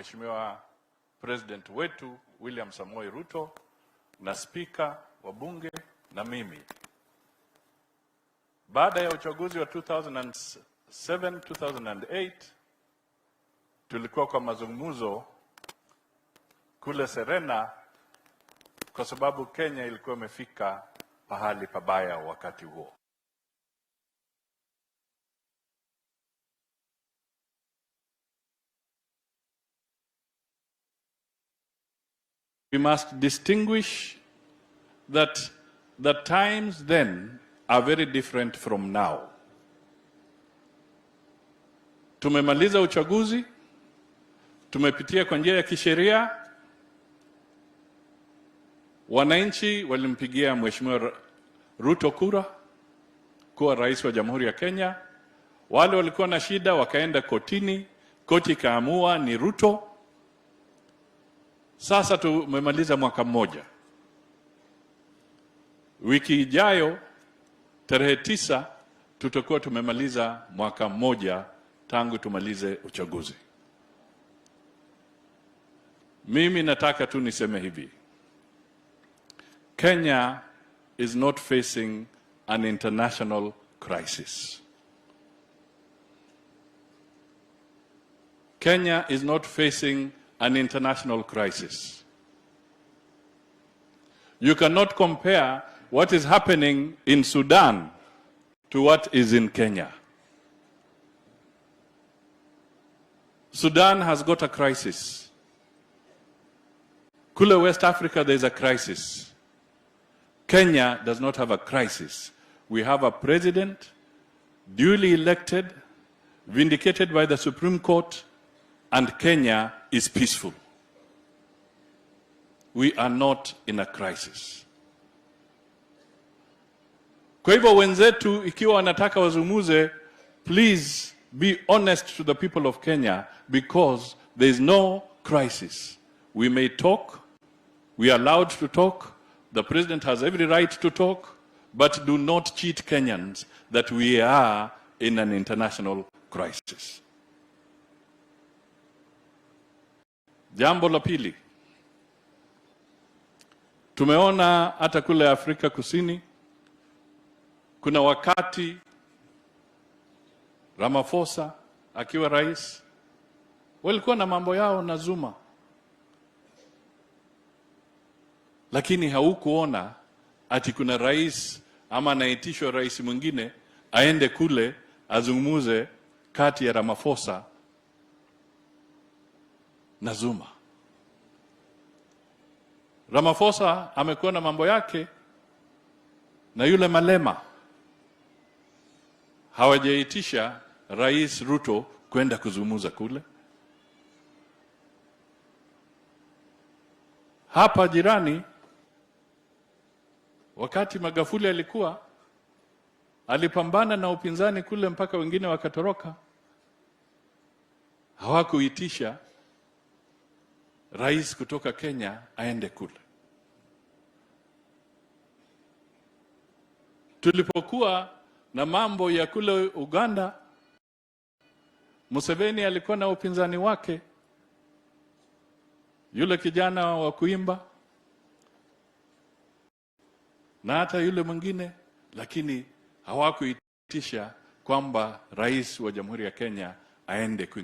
Mheshimiwa President wetu William Samoei Ruto na Spika wa Bunge na mimi. Baada ya uchaguzi wa 2007-2008 tulikuwa kwa mazungumzo kule Serena kwa sababu Kenya ilikuwa imefika pahali pabaya wakati huo. We must distinguish that the times then are very different from now. Tumemaliza uchaguzi, tumepitia kwa njia ya kisheria. Wananchi walimpigia Mheshimiwa Ruto kura kuwa rais wa Jamhuri ya Kenya. Wale walikuwa na shida wakaenda kotini, koti kaamua ni Ruto. Sasa tumemaliza mwaka mmoja. Wiki ijayo tarehe 9 tutakuwa tumemaliza mwaka mmoja tangu tumalize uchaguzi. Mimi nataka tu niseme hivi. Kenya is not facing an international crisis. Kenya is not facing an international crisis. You cannot compare what is happening in Sudan to what is in Kenya. Sudan has got a crisis. Kule West Africa there is a crisis. Kenya does not have a crisis. We have a president duly elected, vindicated by the Supreme Court, and Kenya is peaceful. We are not in a crisis. Kwa hivyo wenzetu ikiwa wanataka wazungumze, please be honest to the people of Kenya, because there is no crisis. We may talk, we are allowed to talk, the president has every right to talk, but do not cheat Kenyans that we are in an international crisis. Jambo la pili, tumeona hata kule Afrika Kusini kuna wakati Ramaphosa akiwa rais walikuwa na mambo yao na Zuma, lakini haukuona ati kuna rais ama anaitishwa rais mwingine aende kule azungumuze kati ya Ramaphosa na Zuma. Ramaphosa amekuwa na mambo yake na yule Malema. Hawajaitisha Rais Ruto kwenda kuzungumza kule. Hapa jirani, wakati Magufuli alipambana na upinzani kule mpaka wengine wakatoroka, hawakuitisha rais kutoka Kenya aende kule. Tulipokuwa na mambo ya kule Uganda, Museveni alikuwa na upinzani wake, yule kijana wa kuimba na hata yule mwingine, lakini hawakuitisha kwamba rais wa Jamhuri ya Kenya aende